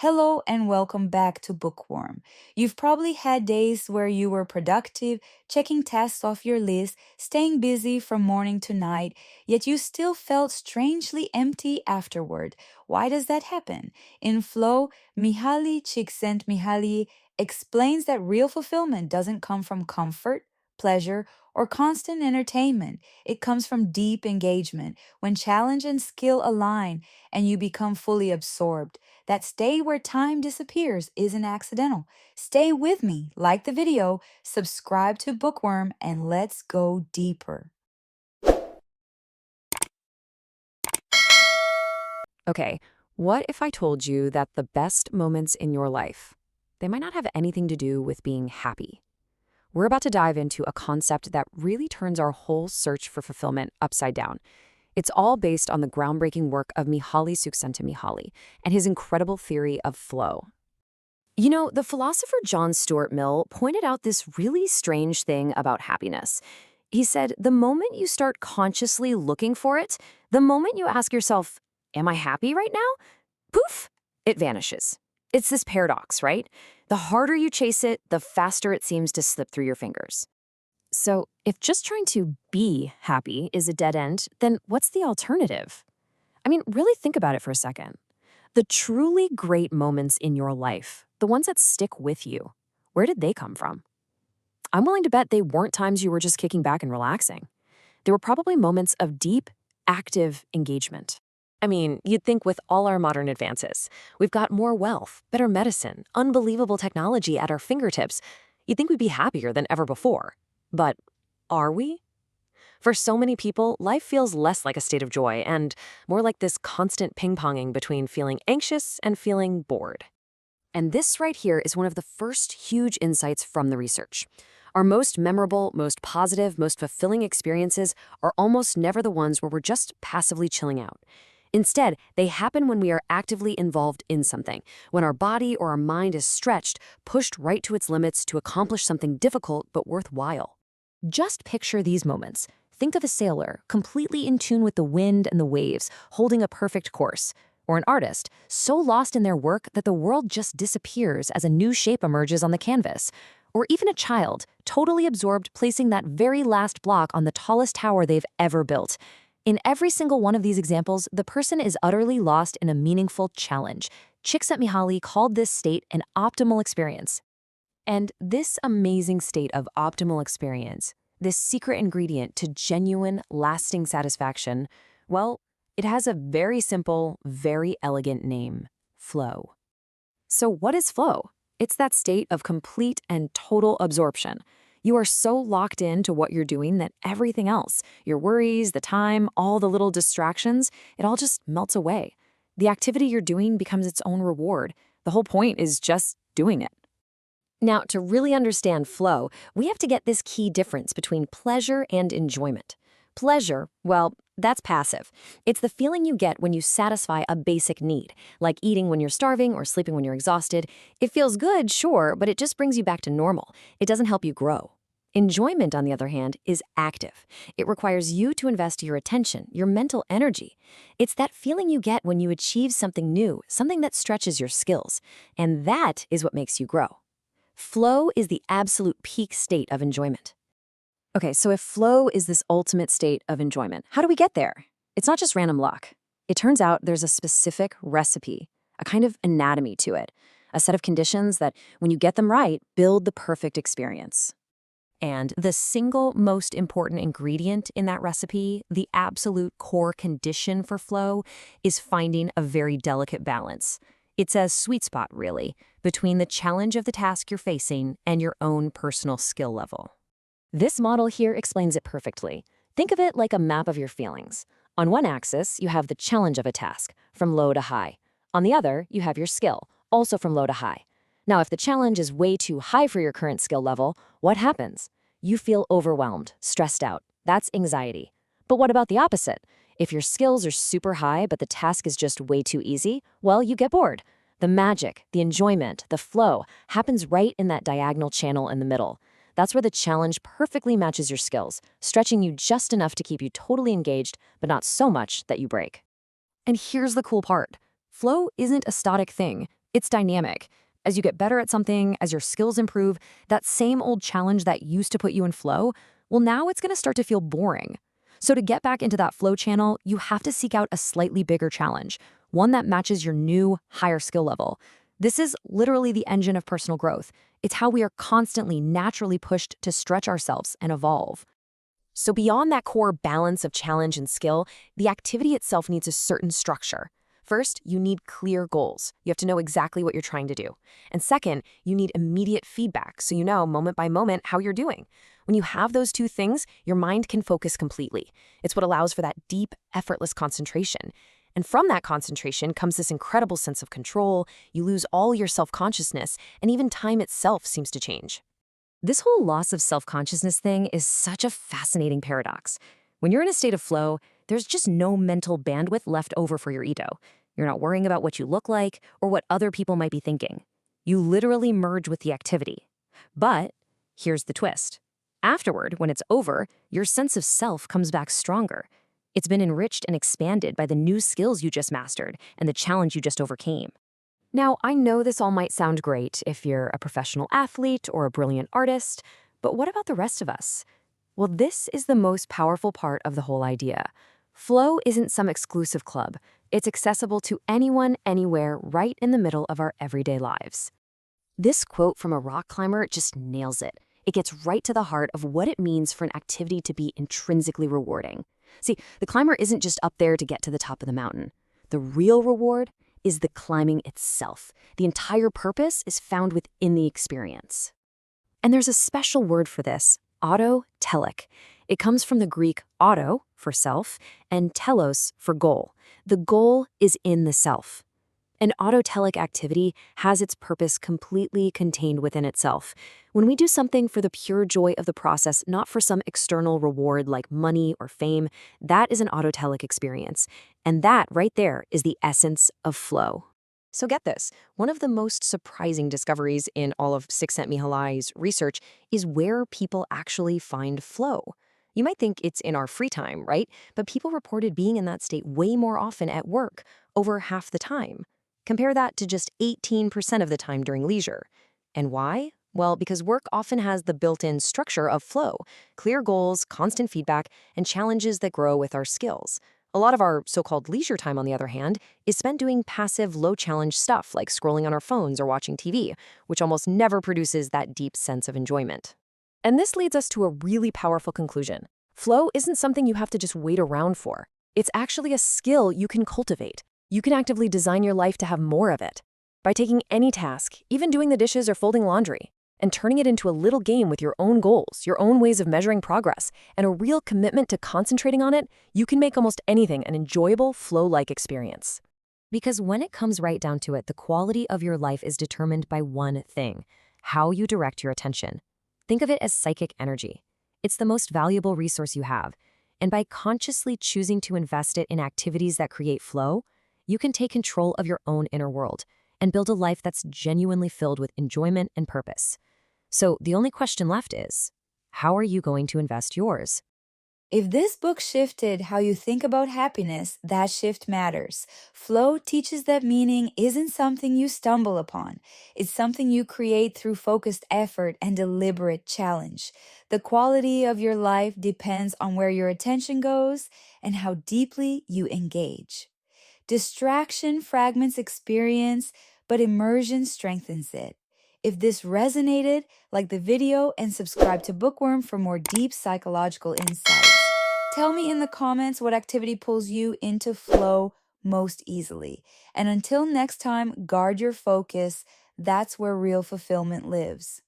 Hello and welcome back to Bookworm. You've probably had days where you were productive, checking tasks off your list, staying busy from morning to night, yet you still felt strangely empty afterward. Why does that happen? In Flow, Mihaly Csikszentmihalyi explains that real fulfillment doesn't come from comfort, pleasure, or constant entertainment. It comes from deep engagement, when challenge and skill align and you become fully absorbed. That stay where time disappears isn't accidental. Stay with me, like the video, subscribe to Bookworm, and let's go deeper. Okay, what if I told you that the best moments in your life, they might not have anything to do with being happy? We're about to dive into a concept that really turns our whole search for fulfillment upside down. It's all based on the groundbreaking work of Mihaly Csikszentmihalyi and his incredible theory of flow. You know, the philosopher John Stuart Mill pointed out this really strange thing about happiness. He said, the moment you start consciously looking for it, the moment you ask yourself, am I happy right now? Poof, it vanishes. It's this paradox, right? The harder you chase it, the faster it seems to slip through your fingers. So, if just trying to be happy is a dead end, then what's the alternative? I mean, really think about it for a second. The truly great moments in your life, the ones that stick with you, where did they come from? I'm willing to bet they weren't times you were just kicking back and relaxing. They were probably moments of deep, active engagement. I mean, you'd think with all our modern advances, we've got more wealth, better medicine, unbelievable technology at our fingertips. You'd think we'd be happier than ever before. But are we? For so many people, life feels less like a state of joy and more like this constant ping-ponging between feeling anxious and feeling bored. And this right here is one of the first huge insights from the research. Our most memorable, most positive, most fulfilling experiences are almost never the ones where we're just passively chilling out. Instead, they happen when we are actively involved in something, when our body or our mind is stretched, pushed right to its limits to accomplish something difficult but worthwhile. Just picture these moments. Think of a sailor, completely in tune with the wind and the waves, holding a perfect course. Or an artist, so lost in their work that the world just disappears as a new shape emerges on the canvas. Or even a child, totally absorbed, placing that very last block on the tallest tower they've ever built. In every single one of these examples, the person is utterly lost in a meaningful challenge. Csikszentmihalyi called this state an optimal experience. And this amazing state of optimal experience, this secret ingredient to genuine, lasting satisfaction, well, it has a very simple, very elegant name: flow. So what is flow? It's that state of complete and total absorption. You are so locked into what you're doing that everything else, your worries, the time, all the little distractions, it all just melts away. The activity you're doing becomes its own reward. The whole point is just doing it. Now, to really understand flow, we have to get this key difference between pleasure and enjoyment. Pleasure, well, that's passive. It's the feeling you get when you satisfy a basic need, like eating when you're starving or sleeping when you're exhausted. It feels good, sure, but it just brings you back to normal. It doesn't help you grow. Enjoyment, on the other hand, is active. It requires you to invest your attention, your mental energy. It's that feeling you get when you achieve something new, something that stretches your skills. And that is what makes you grow. Flow is the absolute peak state of enjoyment. Okay, so if flow is this ultimate state of enjoyment, how do we get there? It's not just random luck. It turns out there's a specific recipe, a kind of anatomy to it, a set of conditions that, when you get them right, build the perfect experience. And the single most important ingredient in that recipe, the absolute core condition for flow, is finding a very delicate balance. It's a sweet spot, really, between the challenge of the task you're facing and your own personal skill level. This model here explains it perfectly. Think of it like a map of your feelings. On one axis, you have the challenge of a task, from low to high. On the other, you have your skill, also from low to high. Now, if the challenge is way too high for your current skill level, what happens? You feel overwhelmed, stressed out. That's anxiety. But what about the opposite? If your skills are super high but the task is just way too easy, well, you get bored. The magic, the enjoyment, the flow happens right in that diagonal channel in the middle. That's where the challenge perfectly matches your skills, stretching you just enough to keep you totally engaged, but not so much that you break. And here's the cool part. Flow isn't a static thing. It's dynamic. As you get better at something, as your skills improve, that same old challenge that used to put you in flow, well, now it's going to start to feel boring. So to get back into that flow channel, you have to seek out a slightly bigger challenge, one that matches your new, higher skill level. This is literally the engine of personal growth. It's how we are constantly naturally pushed to stretch ourselves and evolve. So beyond that core balance of challenge and skill, the activity itself needs a certain structure. First, you need clear goals. You have to know exactly what you're trying to do. And second, you need immediate feedback so you know moment by moment how you're doing. When you have those two things, your mind can focus completely. It's what allows for that deep, effortless concentration. And from that concentration comes this incredible sense of control. You lose all your self-consciousness, and even time itself seems to change. This whole loss of self-consciousness thing is such a fascinating paradox. When you're in a state of flow, there's just no mental bandwidth left over for your ego. You're not worrying about what you look like or what other people might be thinking. You literally merge with the activity. But here's the twist. Afterward, when it's over, your sense of self comes back stronger. It's been enriched and expanded by the new skills you just mastered and the challenge you just overcame. Now, I know this all might sound great if you're a professional athlete or a brilliant artist, but what about the rest of us? Well, this is the most powerful part of the whole idea. Flow isn't some exclusive club. It's accessible to anyone, anywhere, right in the middle of our everyday lives. This quote from a rock climber just nails it. It gets right to the heart of what it means for an activity to be intrinsically rewarding. See, the climber isn't just up there to get to the top of the mountain. The real reward is the climbing itself. The entire purpose is found within the experience. And there's a special word for this, autotelic. It comes from the Greek auto, for self, and telos, for goal. The goal is in the self. An autotelic activity has its purpose completely contained within itself. When we do something for the pure joy of the process, not for some external reward like money or fame, that is an autotelic experience. And that right there is the essence of flow. So get this, one of the most surprising discoveries in all of Csikszentmihalyi's research is where people actually find flow. You might think it's in our free time, right? But people reported being in that state way more often at work, over half the time. Compare that to just 18% of the time during leisure. And why? Well, because work often has the built-in structure of flow, clear goals, constant feedback, and challenges that grow with our skills. A lot of our so-called leisure time, on the other hand, is spent doing passive, low-challenge stuff like scrolling on our phones or watching TV, which almost never produces that deep sense of enjoyment. And this leads us to a really powerful conclusion. Flow isn't something you have to just wait around for. It's actually a skill you can cultivate. You can actively design your life to have more of it. By taking any task, even doing the dishes or folding laundry, and turning it into a little game with your own goals, your own ways of measuring progress, and a real commitment to concentrating on it, you can make almost anything an enjoyable, flow-like experience. Because when it comes right down to it, the quality of your life is determined by one thing: how you direct your attention. Think of it as psychic energy. It's the most valuable resource you have, and by consciously choosing to invest it in activities that create flow, you can take control of your own inner world and build a life that's genuinely filled with enjoyment and purpose. So the only question left is, how are you going to invest yours? If this book shifted how you think about happiness, that shift matters. Flow teaches that meaning isn't something you stumble upon. It's something you create through focused effort and deliberate challenge. The quality of your life depends on where your attention goes and how deeply you engage. Distraction fragments experience, but immersion strengthens it. If this resonated, like the video and subscribe to Bookworm for more deep psychological insights. Tell me in the comments what activity pulls you into flow most easily. And until next time, guard your focus. That's where real fulfillment lives.